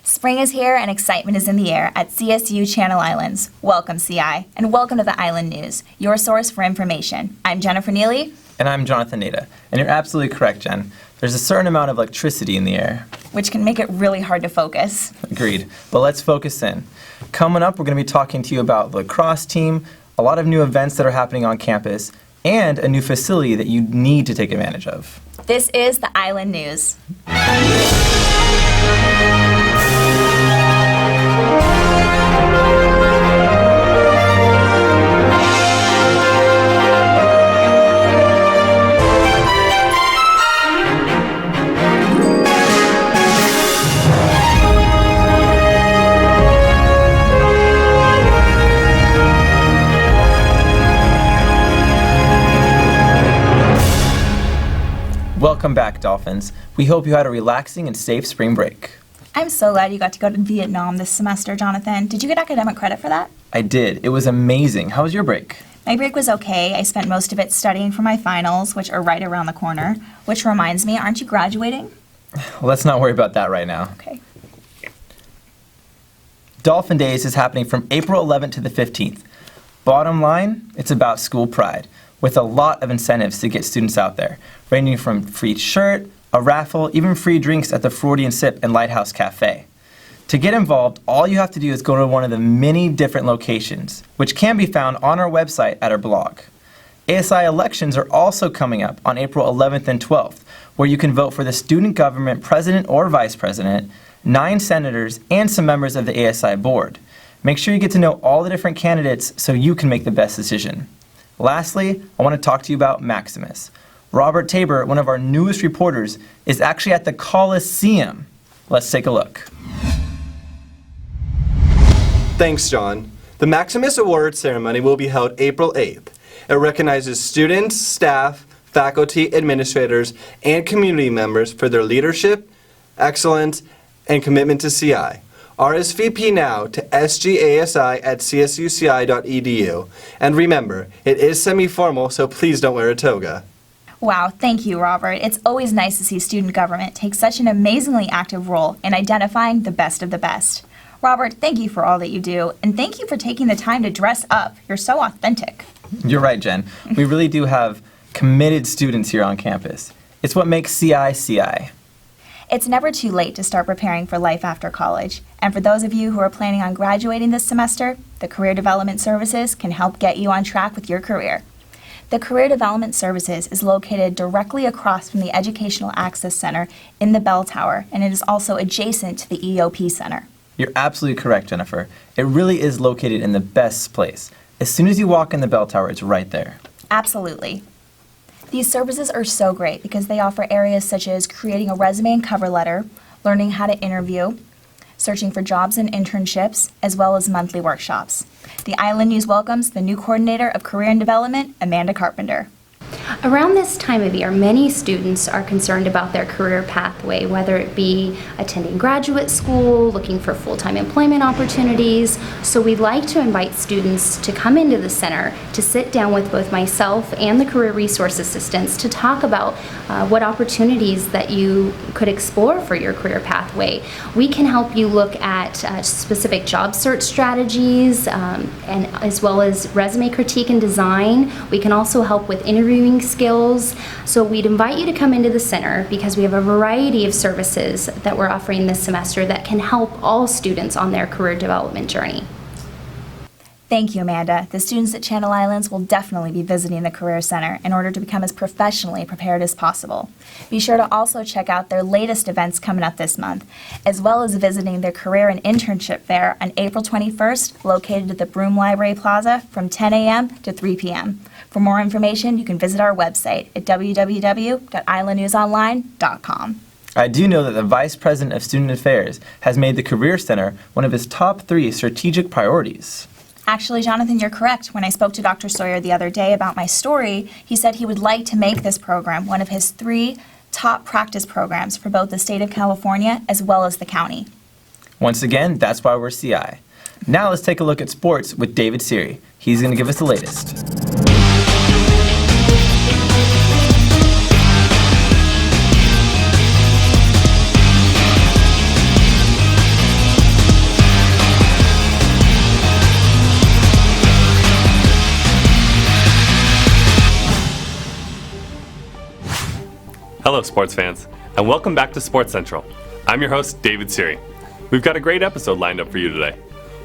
Spring is here and excitement is in the air at CSU Channel Islands. Welcome, CI, and welcome to the Island News, your source for information. I'm Jennifer Neely. And I'm Jonathan Nada. And you're absolutely correct, Jen. There's a certain amount of electricity in the air, which can make it really hard to focus. Agreed. But let's focus in. Coming up, we're going to be talking to you about the lacrosse team, a lot of new events that are happening on campus, and a new facility that you need to take advantage of. This is the Island News. Welcome back, Dolphins. We hope you had a relaxing and safe spring break. I'm so glad you got to go to Vietnam this semester, Jonathan. Did you get academic credit for that? I did. It was amazing. How was your break? My break was okay. I spent most of it studying for my finals, which are right around the corner. Which reminds me, aren't you graduating? Let's not worry about that right now. Okay. Dolphin Days is happening from April 11th to the 15th. Bottom line, it's about school pride, with a lot of incentives to get students out there, ranging from free shirt, a raffle, even free drinks at the Freudian Sip and Lighthouse Cafe. To get involved, all you have to do is go to one of the many different locations, which can be found on our website at our blog. ASI elections are also coming up on April 11th and 12th, where you can vote for the student government president or vice president, 9 senators, and some members of the ASI board. Make sure you get to know all the different candidates so you can make the best decision. Lastly, I want to talk to you about Maximus. Robert Tabor, one of our newest reporters, is actually at the Coliseum. Let's take a look. Thanks, John. The Maximus Awards ceremony will be held April 8th. It recognizes students, staff, faculty, administrators, and community members for their leadership, excellence, and commitment to CI. RSVP now to sgasi@csuci.edu. And remember, it is semi-formal, so please don't wear a toga. Wow, thank you, Robert. It's always nice to see student government take such an amazingly active role in identifying the best of the best. Robert, thank you for all that you do, and thank you for taking the time to dress up. You're so authentic. You're right, Jen. We really do have committed students here on campus. It's what makes CI CI. It's never too late to start preparing for life after college. And for those of you who are planning on graduating this semester, the Career Development Services can help get you on track with your career. The Career Development Services is located directly across from the Educational Access Center in the Bell Tower, and it is also adjacent to the EOP Center. You're absolutely correct, Jennifer. It really is located in the best place. As soon as you walk in the Bell Tower, it's right there. Absolutely. These services are so great because they offer areas such as creating a resume and cover letter, learning how to interview, searching for jobs and internships, as well as monthly workshops. The Island News welcomes the new coordinator of Career and Development, Amanda Carpenter. Around this time of year, many students are concerned about their career pathway, whether it be attending graduate school, looking for full-time employment opportunities. So we'd like to invite students to come into the center to sit down with both myself and the career resource assistants to talk about what opportunities that you could explore for your career pathway. We can help you look at specific job search strategies and as well as resume critique and design. We can also help with interviewing skills. So we'd invite you to come into the center because we have a variety of services that we're offering this semester that can help all students on their career development journey. Thank you, Amanda. The students at Channel Islands will definitely be visiting the Career Center in order to become as professionally prepared as possible. Be sure to also check out their latest events coming up this month, as well as visiting their career and internship fair on April 21st, located at the Broome Library Plaza from 10 a.m. to 3 p.m. For more information, you can visit our website at www.islandnewsonline.com. I do know that the Vice President of Student Affairs has made the Career Center one of his top 3 strategic priorities. Actually, Jonathan, you're correct. When I spoke to Dr. Sawyer the other day about my story, he said he would like to make this program one of his 3 top practice programs for both the state of California as well as the county. Once again, that's why we're CI. Now let's take a look at sports with David Siri. He's going to give us the latest. Hello, sports fans, and welcome back to Sports Central. I'm your host, David Siri. We've got a great episode lined up for you today.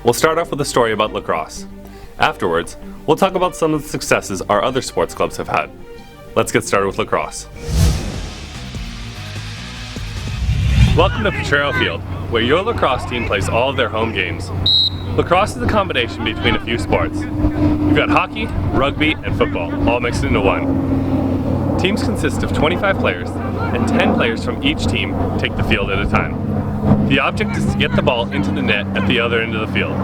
We'll start off with a story about lacrosse. Afterwards, we'll talk about some of the successes our other sports clubs have had. Let's get started with lacrosse. Welcome to Potrero Field, where your lacrosse team plays all of their home games. Lacrosse is a combination between a few sports. We've got hockey, rugby, and football, all mixed into one. Teams consist of 25 players, and 10 players from each team take the field at a time. The object is to get the ball into the net at the other end of the field.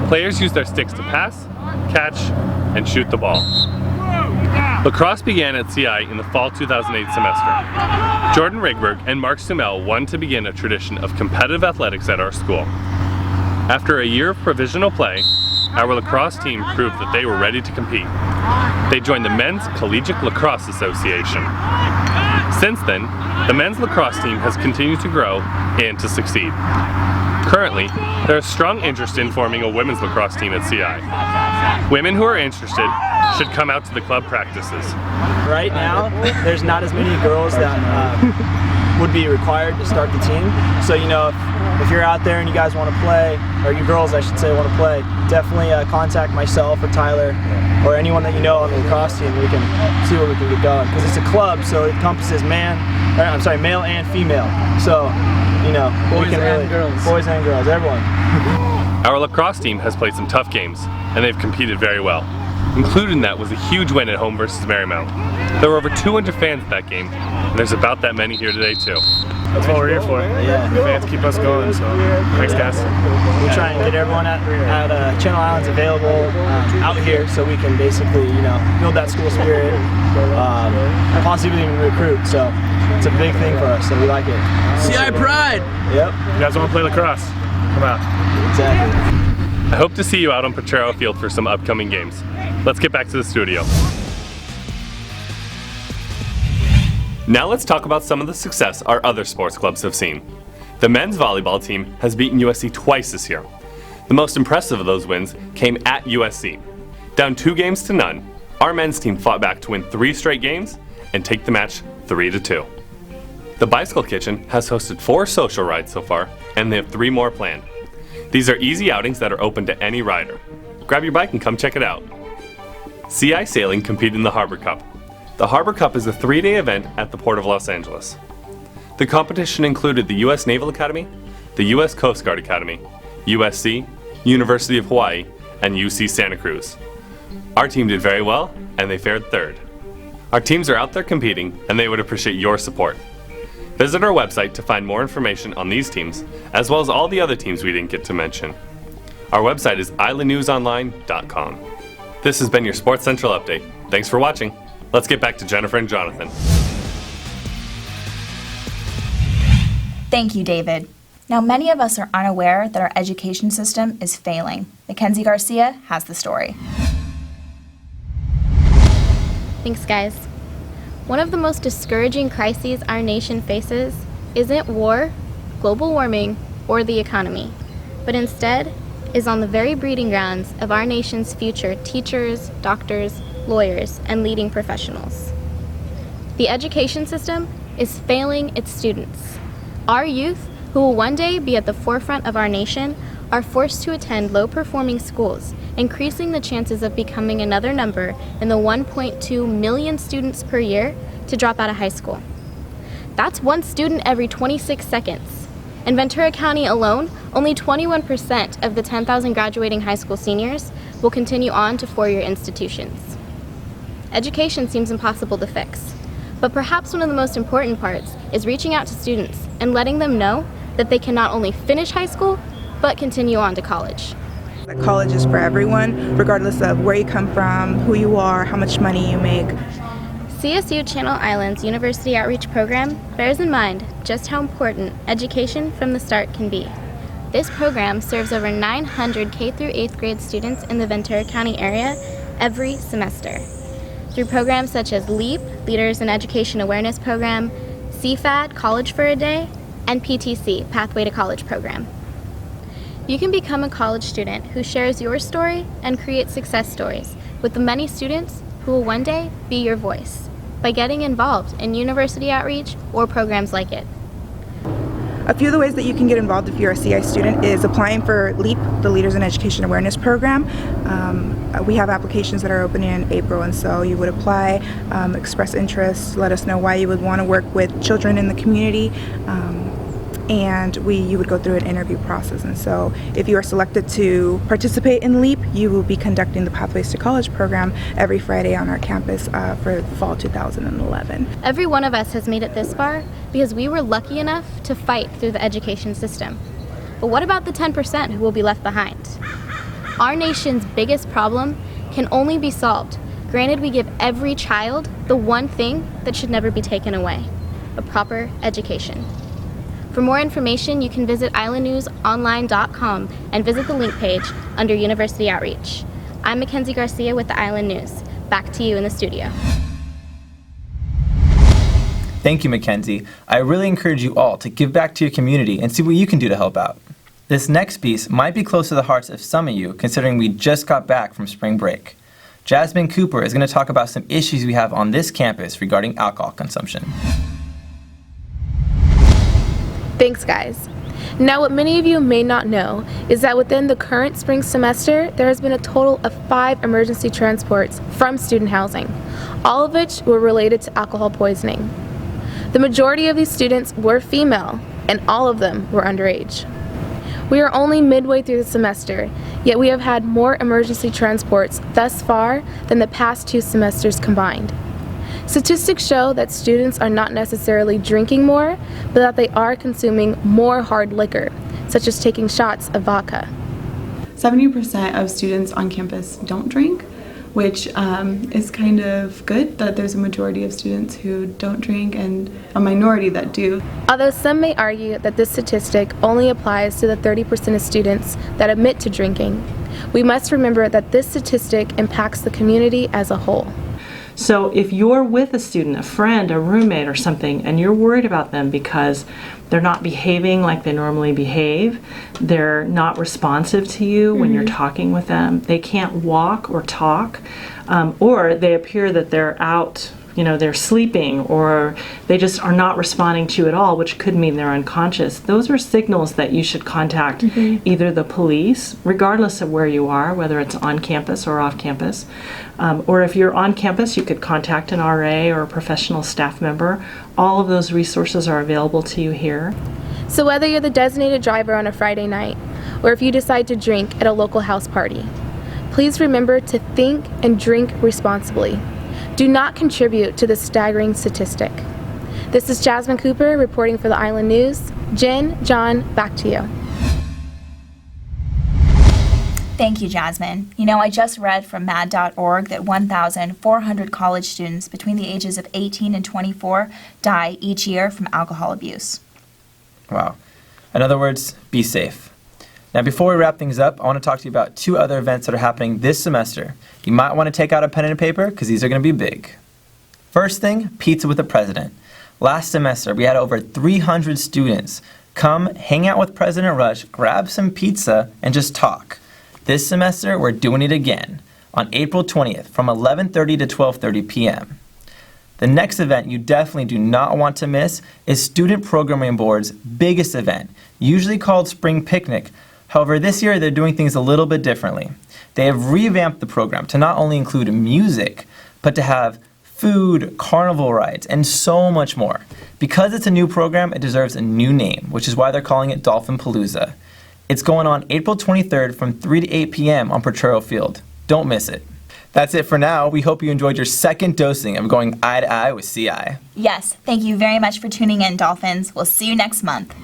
Players use their sticks to pass, catch, and shoot the ball. Lacrosse began at CI in the fall 2008 semester. Jordan Rigberg and Mark Sumel wanted to begin a tradition of competitive athletics at our school. After a year of provisional play, our lacrosse team proved that they were ready to compete. They joined the Men's Collegiate Lacrosse Association. Since then, the men's lacrosse team has continued to grow and to succeed. Currently, there is strong interest in forming a women's lacrosse team at CI. Women who are interested should come out to the club practices. Right now, there's not as many girls that would be required to start the team. So, if you're out there and you guys want to play, or you girls, I should say, want to play, definitely contact myself or Tyler or anyone that you know on the lacrosse team. We can see where we can get going. Because it's a club, so it encompasses male and female. So, boys and girls, everyone. Our lacrosse team has played some tough games, and they've competed very well. Included in that was a huge win at home versus Marymount. There were over 200 fans at that game, and there's about that many here today too. That's what we're here for. Yeah. The fans keep us going, so thanks guys. We try and get everyone at Channel Islands available out here so we can basically, build that school spirit, possibly even recruit. So it's a big thing for us, so we like it. CI Pride! Yep. You guys want to play lacrosse? Come out. Exactly. I hope to see you out on Potrero Field for some upcoming games. Let's get back to the studio. Now let's talk about some of the success our other sports clubs have seen. The men's volleyball team has beaten USC twice this year. The most impressive of those wins came at USC. Down 2-0, our men's team fought back to win 3 straight games and take the match 3-2. The Bicycle Kitchen has hosted 4 social rides so far, and they have 3 more planned. These are easy outings that are open to any rider. Grab your bike and come check it out. CI Sailing competed in the Harbor Cup. The Harbor Cup is a 3-day event at the Port of Los Angeles. The competition included the U.S. Naval Academy, the U.S. Coast Guard Academy, USC, University of Hawaii, and UC Santa Cruz. Our team did very well, and they fared 3rd. Our teams are out there competing, and they would appreciate your support. Visit our website to find more information on these teams, as well as all the other teams we didn't get to mention. Our website is islandnewsonline.com. This has been your Sports Central Update. Thanks for watching. Let's get back to Jennifer and Jonathan. Thank you, David. Now, many of us are unaware that our education system is failing. Mackenzie Garcia has the story. Thanks, guys. One of the most discouraging crises our nation faces isn't war, global warming, or the economy, but instead is on the very breeding grounds of our nation's future teachers, doctors, lawyers, and leading professionals. The education system is failing its students. Our youth, who will one day be at the forefront of our nation, are forced to attend low-performing schools, increasing the chances of becoming another number in the 1.2 million students per year to drop out of high school. That's 1 student every 26 seconds. In Ventura County alone, only 21% of the 10,000 graduating high school seniors will continue on to 4-year institutions. Education seems impossible to fix, but perhaps one of the most important parts is reaching out to students and letting them know that they can not only finish high school, but continue on to college. College is for everyone, regardless of where you come from, who you are, how much money you make. CSU Channel Islands University Outreach Program bears in mind just how important education from the start can be. This program serves over 900 K through 8th grade students in the Ventura County area every semester. Through programs such as LEAP, Leaders in Education Awareness Program, CFAD, College for a Day, and PTC, Pathway to College Program. You can become a college student who shares your story and creates success stories with the many students who will one day be your voice. by getting involved in university outreach or programs like it. A few of the ways that you can get involved if you're a CI student is applying for LEAP, the Leaders in Education Awareness Program. We have applications that are open in April, and so you would apply, express interest, let us know why you would want to work with children in the community, and you would go through an interview process. And so if you are selected to participate in LEAP, you will be conducting the Pathways to College program every Friday on our campus for fall 2011. Every one of us has made it this far because we were lucky enough to fight through the education system. But what about the 10% who will be left behind? Our nation's biggest problem can only be solved granted we give every child the one thing that should never be taken away: a proper education. For more information, you can visit islandnewsonline.com and visit the link page under University Outreach. I'm Mackenzie Garcia with the Island News. Back to you in the studio. Thank you, Mackenzie. I really encourage you all to give back to your community and see what you can do to help out. This next piece might be close to the hearts of some of you, considering we just got back from spring break. Jasmine Cooper is going to talk about some issues we have on this campus regarding alcohol consumption. Thanks, guys. Now, what many of you may not know is that within the current spring semester, there has been a total of 5 emergency transports from student housing, all of which were related to alcohol poisoning. The majority of these students were female, and all of them were underage. We are only midway through the semester, yet we have had more emergency transports thus far than the past 2 semesters combined. Statistics show that students are not necessarily drinking more, but that they are consuming more hard liquor, such as taking shots of vodka. 70% of students on campus don't drink, which is kind of good that there's a majority of students who don't drink and a minority that do. Although some may argue that this statistic only applies to the 30% of students that admit to drinking, we must remember that this statistic impacts the community as a whole. So if you're with a student, a friend, a roommate or something, and you're worried about them because they're not behaving like they normally behave, they're not responsive to you when you're talking with them, they can't walk or talk, or they appear that they're out, they're sleeping, or they just are not responding to you at all, which could mean they're unconscious. Those are signals that you should contact either the police, regardless of where you are, whether it's on campus or off campus, or if you're on campus, you could contact an RA or a professional staff member. All of those resources are available to you here. So whether you're the designated driver on a Friday night, or if you decide to drink at a local house party, please remember to think and drink responsibly. Do not contribute to this staggering statistic. This is Jasmine Cooper reporting for the Island News. Jen, John, back to you. Thank you, Jasmine. I just read from mad.org that 1,400 college students between the ages of 18 and 24 die each year from alcohol abuse. Wow. In other words, be safe. Now, before we wrap things up, I want to talk to you about 2 other events that are happening this semester. You might want to take out a pen and paper because these are going to be big. First thing, Pizza with the President. Last semester, we had over 300 students come hang out with President Rush, grab some pizza, and just talk. This semester, we're doing it again on April 20th from 11:30 to 12:30 p.m. The next event you definitely do not want to miss is Student Programming Board's biggest event, usually called Spring Picnic. However, this year they're doing things a little bit differently. They have revamped the program to not only include music, but to have food, carnival rides, and so much more. Because it's a new program, it deserves a new name, which is why they're calling it Dolphin Palooza. It's going on April 23rd from 3 to 8 p.m. on Potrero Field. Don't miss it. That's it for now. We hope you enjoyed your second dosing of going eye to eye with CI. Yes, thank you very much for tuning in, Dolphins. We'll see you next month.